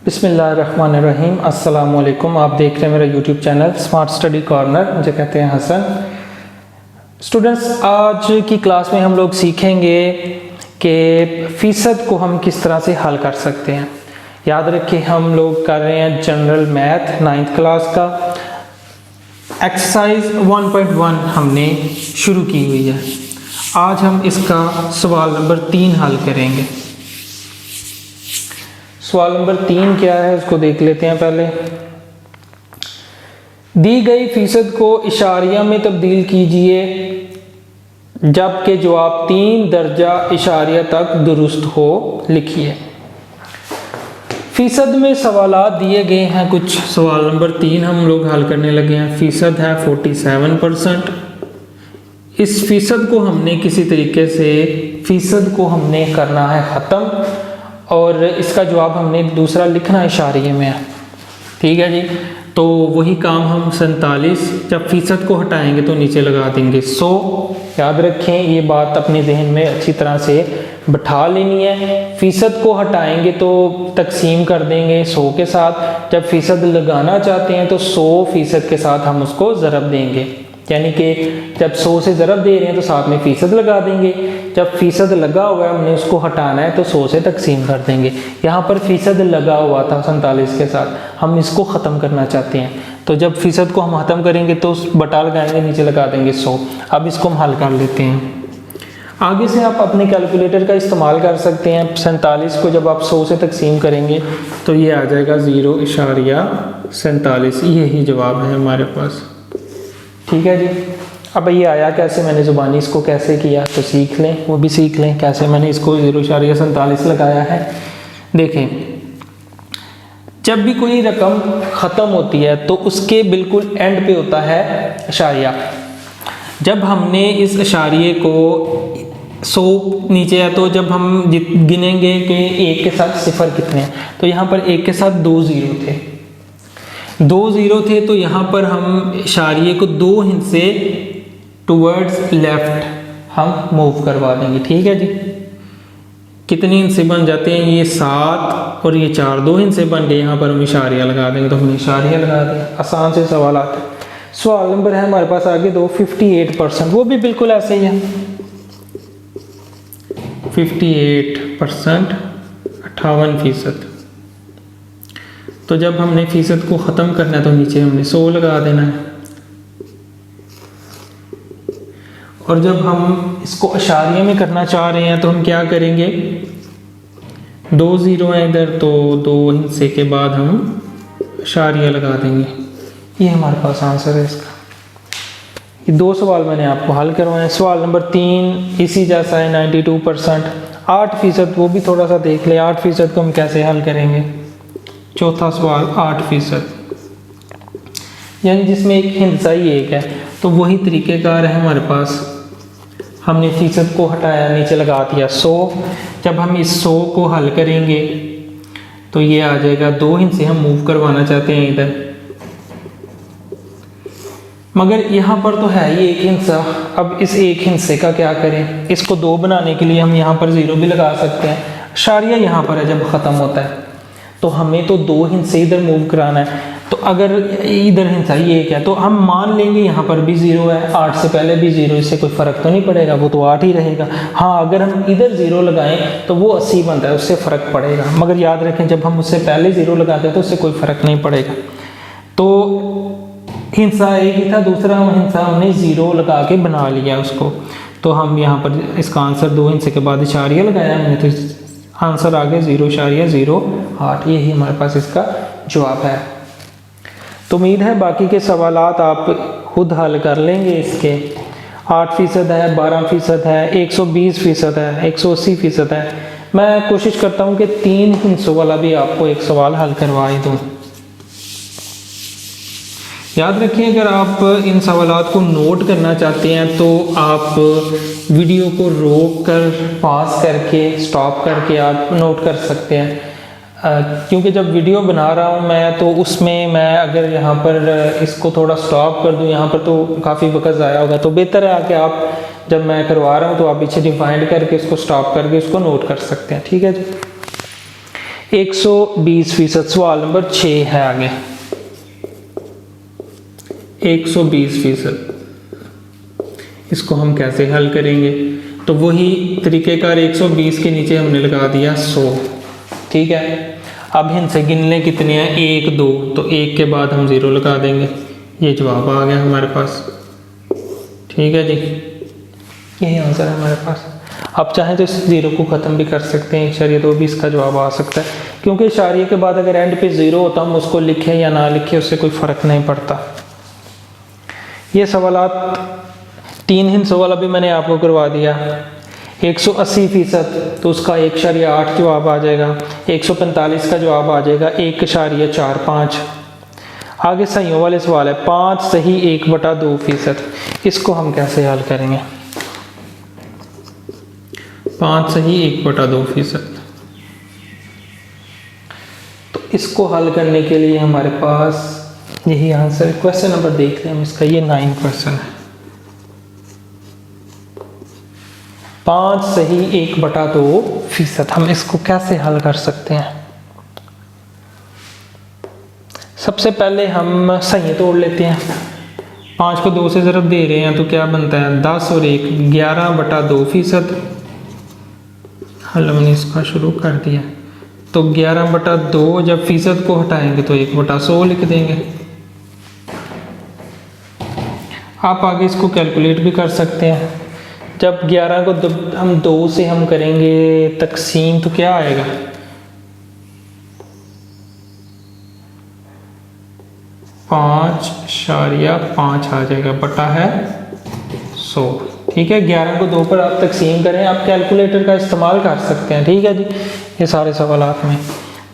बिस्मिल्लाहिर्रहमानिर्रहीम। अस्सलामुअलैकुम। आप देख रहे हैं मेरा YouTube channel smart study corner. मुझे कहते हैं हसन। स्टूडेंट्स, आज की क्लास में हम लोग सीखेंगे कि फ़ीसद को हम किस तरह से हल कर सकते हैं। याद रखें, हम लोग कर रहे हैं जनरल मैथ 9th क्लास का एक्सरसाइज 1.1 हमने शुरू की हुई है। आज हम इसका सवाल नंबर 3 हल करेंगे। सवाल नंबर 3 क्या है उसको देख लेते हैं। पहले दी गई फीसद को इशारिया में तब्दील कीजिए जबकि जवाब 3 दर्जा इशारिया तक दुरुस्त हो, लिखिए। फीसद में सवालात दिए गए हैं। कुछ सवाल नंबर 3 हम लोग हल करने लगे हैं। फीसद है 47%। इस फीसद को हमने किसी तरीके से फीसद को हमने करना है ख़त्म और इसका जवाब हमने दूसरा लिखना इशारिये में है। ठीक है जी। तो वही काम हम 47 जब फीसद को हटाएंगे तो नीचे लगा देंगे 100। याद रखें, ये बात अपने जहन में अच्छी तरह से बिठा लेनी है। फीसद को हटाएंगे तो तकसीम कर देंगे 100 के साथ। जब फीसद लगाना चाहते हैं तो 100% के साथ हम उसको ज़रब देंगे, यानी कि जब 100 से ज़रब दे रहे हैं तो साथ में फ़ीसद लगा देंगे। जब फ़ीसद लगा हुआ है हमने उसको हटाना है तो 100 से तकसीम कर देंगे। यहाँ पर फ़ीसद लगा हुआ था 47 के साथ, हम इसको ख़त्म करना चाहते हैं। तो जब फ़ीसद को हम ख़त्म करेंगे तो बटा लगाएंगे, नीचे लगा देंगे 100। अब इसको हम हल कर लेते हैं। आगे से आप अपने कैलकुलेटर का इस्तेमाल कर सकते हैं। 47 को जब आप 100 से तकसीम करेंगे तो ये आ जाएगा 0.47। यही जवाब है हमारे पास। ठीक है जी। अब ये आया कैसे, मैंने ज़ुबानी इसको कैसे किया तो सीख लें, वो भी सीख लें कैसे मैंने इसको 0.47 लगाया है। देखें, जब भी कोई रकम ख़त्म होती है तो उसके बिल्कुल एंड पे होता है इशारिया। जब हमने इस इशारिये को 100 नीचे है तो जब हम गिनेंगे कि 1 के साथ सिफर कितने हैं, तो यहाँ पर 1 के साथ 2 ज़ीरो थे, 2 ज़ीरो थे। तो यहाँ पर हम इशारिये को 2 हिस्से टुवर्ड्स लेफ्ट हम मूव करवा देंगे। ठीक है जी। कितने हिस्से बन जाते हैं, ये 7 और ये 4, 2 हिस्से बन गए। यहाँ पर हम इशारिया लगा देंगे तो हमने इशारिया लगा दिया। आसान से सवाल आता है। सवाल नंबर है हमारे पास आगे 58%, वो भी बिल्कुल ऐसे ही है। 58%, 58%। तो जब हमने फीसद को ख़त्म करना है तो नीचे हमने 100 लगा देना है। और जब हम इसको इशारिये में करना चाह रहे हैं तो हम क्या करेंगे, 2 ज़ीरो है इधर, तो 2 हिस्से के बाद हम इशारिया लगा देंगे। ये हमारे पास आंसर है इसका। ये 2 सवाल मैंने आपको हल करवाए। सवाल नंबर 3 इसी जैसा है, 92%। 8%, वो भी थोड़ा सा देख ले। 8% को हम कैसे हल करेंगे। चौथा सवाल 8%, यानी जिसमें एक हिस्सा ही 1 है, तो वही तरीक़ेकार है हमारे पास। हमने फीसद को हटाया, नीचे लगा दिया 100। जब हम इस 100 को हल करेंगे तो ये आ जाएगा 2 हिस्से हम मूव करवाना चाहते हैं इधर, मगर यहाँ पर तो है ही 1 हिस्सा। अब इस 1 हिस्से का क्या करें, इसको 2 बनाने के लिए हम यहाँ पर 0 भी लगा सकते हैं। इशारिया यहाँ पर है जब ख़त्म होता है, तो हमें तो 2 हिस्से इधर मूव कराना है। तो अगर इधर हिस्सा ये क्या, तो हम मान लेंगे यहाँ पर भी 0 है, 8 से पहले भी 0, इससे कोई फ़र्क तो नहीं पड़ेगा, वो तो 8 ही रहेगा। हाँ, अगर हम इधर 0 लगाएं तो वो 80 बनता है, उससे फ़र्क पड़ेगा। मगर याद रखें, जब हम उससे पहले 0 लगाते हैं तो उससे कोई फ़र्क नहीं पड़ेगा। तो हिस्सा 1 ही था, दूसरा हिस्सा हमने 0 लगा के बना लिया उसको। तो हम यहाँ पर इसका आंसर 2 हिस्से के बाद इशारिया लगाया हमने, तो आंसर आ गया 0.08। यही हमारे पास इसका जवाब है। तो उम्मीद है बाकी के सवालात आप खुद हल कर लेंगे। इसके 8% है, 12% है, 120% है, 180% है। मैं कोशिश करता हूँ कि 3 हिस्सों वाला भी आपको एक सवाल हल करवा ही दूँ। याद रखिए, अगर आप इन सवालात को नोट करना चाहते हैं तो आप वीडियो को रोक कर, पॉज करके, स्टॉप करके आप नोट कर सकते हैं। क्योंकि जब वीडियो बना रहा हूँ मैं तो उसमें मैं अगर यहाँ पर इसको थोड़ा स्टॉप कर दूँ यहाँ पर तो काफ़ी वक्त ज़ाया होगा। तो बेहतर है कि आप जब मैं करवा रहा हूँ तो आप पीछे डिफाइंड करके इसको स्टॉप करके इसको नोट कर सकते हैं। ठीक है जी। 120%। सवाल नंबर 6 है आगे 120%। इसको हम कैसे हल करेंगे? तो वही तरीक़ेकार 120 के नीचे हमने लगा दिया 100। ठीक है, अब इनसे गिन लें कितने हैं, 1 2, तो 1 के बाद हम 0 लगा देंगे। ये जवाब आ गया हमारे पास। ठीक है जी, यही आंसर है हमारे पास। आप चाहें तो इस 0 को ख़त्म भी कर सकते हैं, इशारिया 2 भी इसका जवाब आ सकता है, क्योंकि इशारिये के बाद अगर एंड पे 0 होता हम उसको लिखें या ना लिखें उससे कोई फ़र्क नहीं पड़ता। ये सवालात 3 हिस्सों वाला भी मैंने आपको करवा दिया। 180% तो उसका 1.8 जवाब आ जाएगा, 145 का जवाब आ जाएगा 1.45। आगे सहीयों वाले सवाल है 5 सही 1/2%। इसको हम कैसे हल करेंगे? 5 सही 1/2%। तो इसको हल करने के लिए हमारे पास यही आंसर। क्वेश्चन नंबर देखते हैं हम इसका, ये 9% है। 5 सही 1/2%। हम इसको कैसे हल कर सकते हैं? सबसे पहले हम सही तोड़ लेते हैं। 5 को 2 से ज़रब दे रहे हैं तो क्या बनता है, 10 और 1 11/2%। हल हमने इसका शुरू कर दिया, तो 11/2 जब फीसद को हटाएंगे तो 1/100 लिख देंगे। आप आगे इसको कैलकुलेट भी कर सकते हैं। जब 11 को हम 2 से हम करेंगे तकसीम तो क्या आएगा, 5.5 आ जाएगा, बटा है 100। ठीक है, 11 को 2 पर आप तकसीम करें, आप कैलकुलेटर का इस्तेमाल कर सकते हैं। ठीक है जी, ये सारे सवालात में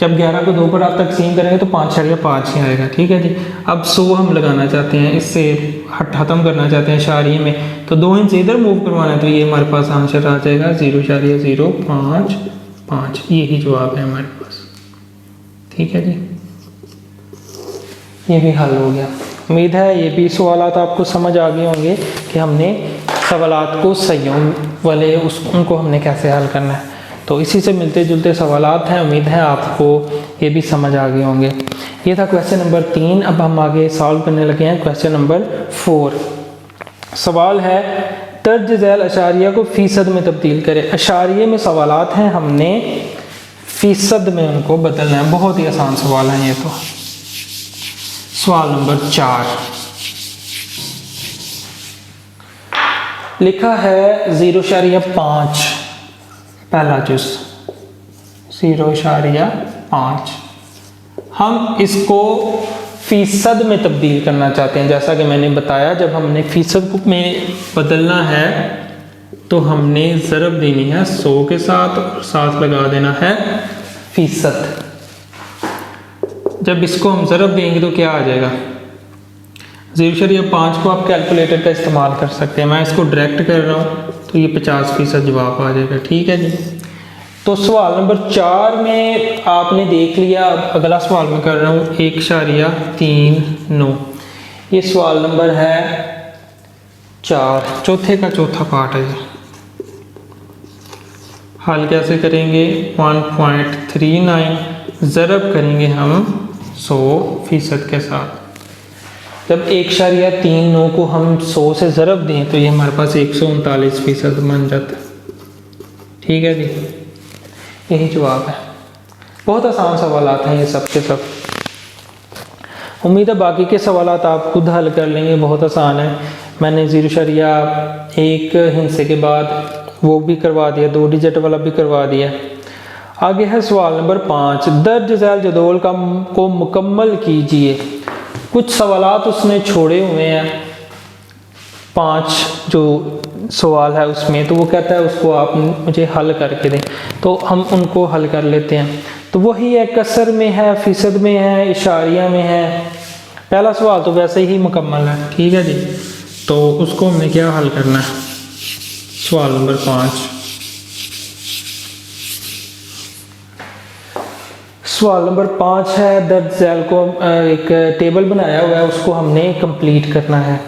जब 11 को 2 पर आप तकसीम करेंगे तो 5.5 ही आएगा। ठीक है जी, अब 100 हम लगाना चाहते हैं, इससे ख़त्म करना चाहते हैं इशारिये में, तो 2 इंच इधर मूव करवाना है, तो ये हमारे पास आंसर आ जाएगा 0.055। यही जवाब है हमारे पास। ठीक है जी, ये भी हल हो गया। उम्मीद है ये भी सवालात आपको समझ आ गए होंगे कि हमने सवालात को सहीयों वाले उनको हमने कैसे हल करना है। तो इसी से मिलते जुलते सवालात हैं, उम्मीद है आपको ये भी समझ आ गए होंगे। ये था क्वेश्चन नंबर 3। अब हम आगे सॉल्व करने लगे हैं क्वेश्चन नंबर 4। सवाल है दर्ज झैल अशारिया को फीसद में तब्दील करें। अशारिये में सवालात हैं, हमने फीसद में उनको बदलना है। बहुत ही आसान सवाल है ये। तो सवाल नंबर 4 लिखा है 0.5, पहला जुज़ 0.5। हम इसको फीसद में तब्दील करना चाहते हैं। जैसा कि मैंने बताया, जब हमने फीसद में बदलना है तो हमने ज़रब देनी है 100 के साथ और साथ लगा देना है फीसद। जब इसको हम ज़रब देंगे तो क्या आ जाएगा, 0.5 को आप कैलकुलेटर का इस्तेमाल कर सकते हैं। मैं इसको डायरेक्ट कर रहा हूँ तो ये 50% जवाब आ जाएगा। ठीक है जी, तो सवाल नंबर 4 में आपने देख लिया। अब अगला सवाल मैं कर रहा हूँ 1.39। ये सवाल नंबर है 4, चौथे का चौथा पार्ट है। हल कैसे करेंगे, 1.39 ज़रब करेंगे हम 100% के साथ। जब 1.39 को हम 100 से ज़रब दें तो ये हमारे पास 139% बन जाता है। ठीक है जी, यही जवाब है। बहुत आसान सवालात हैं ये सब के सब। उम्मीद है बाकी के सवालात आप खुद हल कर लेंगे, बहुत आसान है। मैंने 0.1 हिस्से के बाद वो भी करवा दिया, 2 डिजिट वाला भी करवा दिया। आगे है सवाल नंबर 5, दर्ज झैल जदोल को मुकम्मल कीजिए। कुछ सवालात उसने छोड़े हुए हैं, 5 जो सवाल है उसमें, तो वो कहता है उसको आप मुझे हल करके दें, तो हम उनको हल कर लेते हैं। तो वही है, कसर में है, फीसद में है, इशारिया में है। पहला सवाल तो वैसे ही मुकम्मल है। ठीक है जी, तो उसको हमने क्या हल करना है, सवाल नंबर 5। सवाल नंबर 5 है, दर्ज झैल को एक टेबल बनाया हुआ है, उसको हमने कंप्लीट करना है।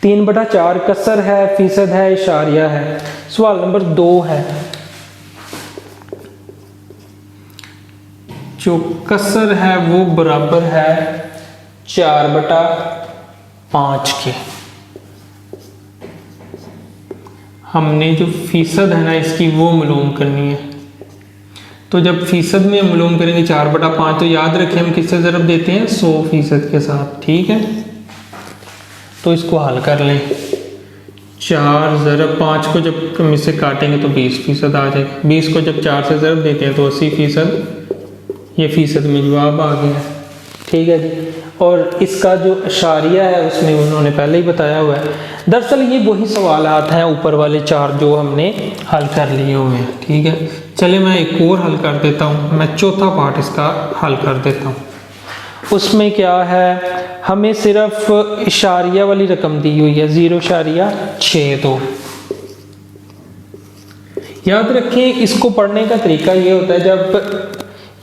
3/4 कसर है, फीसद है, इशारिया है। सवाल नंबर 2 है, जो कसर है वो बराबर है 4/5 के। हमने जो फीसद है ना इसकी वो मालूम करनी है। तो जब फीसद में मालूम करेंगे 4/5, तो याद रखें हम किससे ज़रब देते हैं 100% के साथ, ठीक है। तो इसको हल कर लें। 4 ज़रब 5 को जब हम इससे काटेंगे तो 20% आ जाएगा। 20 को जब 4 से ज़रब देते हैं तो 80%। ये फीसद में जवाब आ गया, ठीक है जी। और इसका जो अशारिया है उसमें उन्होंने पहले ही बताया हुआ है। दरअसल ये वही सवालात हैं ऊपर वाले 4 जो हमने हल कर लिए हुए हैं, ठीक है। चले मैं एक और हल कर देता हूँ। मैं चौथा पार्ट इसका हल कर देता हूँ। उसमें क्या है, हमें सिर्फ इशारिया वाली रकम दी हुई है 0.62। याद रखें इसको पढ़ने का तरीका ये होता है, जब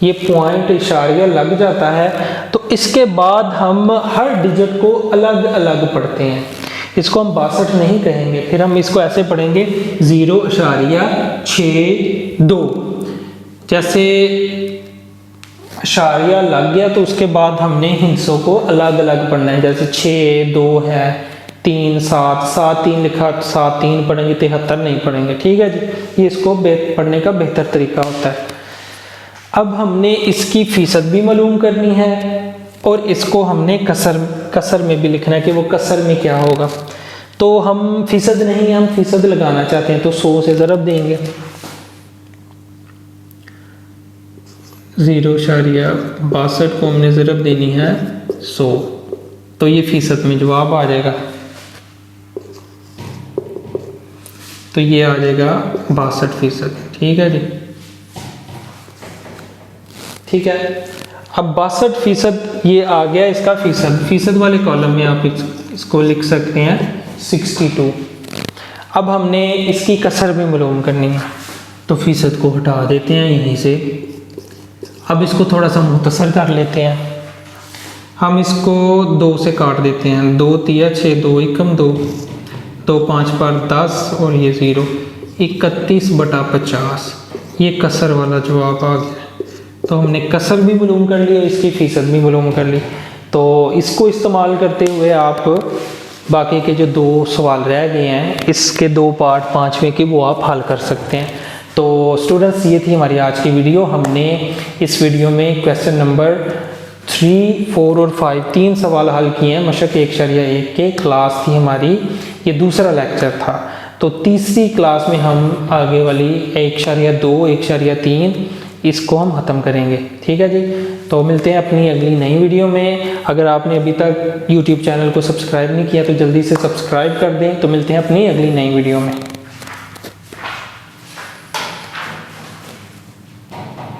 ये पॉइंट इशारिया लग जाता है तो इसके बाद हम हर डिजिट को अलग अलग पढ़ते हैं। इसको हम 62 नहीं कहेंगे, फिर हम इसको ऐसे पढ़ेंगे 0.62। जैसे इशारिया लग गया तो उसके बाद हमने हिस्सों को अलग अलग पढ़ना है। जैसे 6, 2 है, 3, 7, 7, 3 लिखा तो 7, 3 पढ़ेंगे, 73 नहीं पढ़ेंगे, ठीक है जी। ये इसको पढ़ने का बेहतर तरीका होता है। अब हमने इसकी फीसद भी मालूम करनी है और इसको हमने कसर में भी लिखना है कि वो कसर में क्या होगा। तो हम फीसद नहीं, हम फीसद लगाना चाहते हैं तो 100 से ज़रब देंगे। 0.62 को हमने ज़रब देनी है 100, तो ये फीसद में जवाब आ जाएगा। तो ये आ जाएगा 62%, ठीक है जी। ठीक है, अब 62% ये आ गया इसका फीसद वाले कॉलम में आप इसको लिख सकते हैं 62। अब हमने इसकी कसर भी मालूम करनी है, तो फीसद को हटा देते हैं यहीं से। अब इसको थोड़ा सा मुख्तसर कर लेते हैं। हम इसको 2 से काट देते हैं। 2 तिया 6, 2 एकम 2, 2 5 पर 10 और ये 0, 31/50। ये कसर वाला जवाब आ गया। तो हमने कसर भी मालूम कर ली और इसकी फीसद भी मालूम कर ली। तो इसको इस्तेमाल करते हुए आप बाकी के जो 2 सवाल रह गए हैं इसके 2 पार्ट 5वें के वो आप हल कर सकते हैं। तो स्टूडेंट्स ये थी हमारी आज की वीडियो। हमने इस वीडियो में क्वेश्चन नंबर 3, 4 और 5 3 सवाल हल किए हैं मशक 1.1 के। क्लास थी हमारी, ये दूसरा लेक्चर था। तो तीसरी क्लास में हम आगे वाली 1.2, 1.3 इसको हम ख़त्म करेंगे, ठीक है जी। तो मिलते हैं अपनी अगली नई वीडियो में। अगर आपने अभी तक YouTube चैनल को सब्सक्राइब नहीं किया तो जल्दी से सब्सक्राइब कर दें। तो मिलते हैं अपनी अगली नई वीडियो में।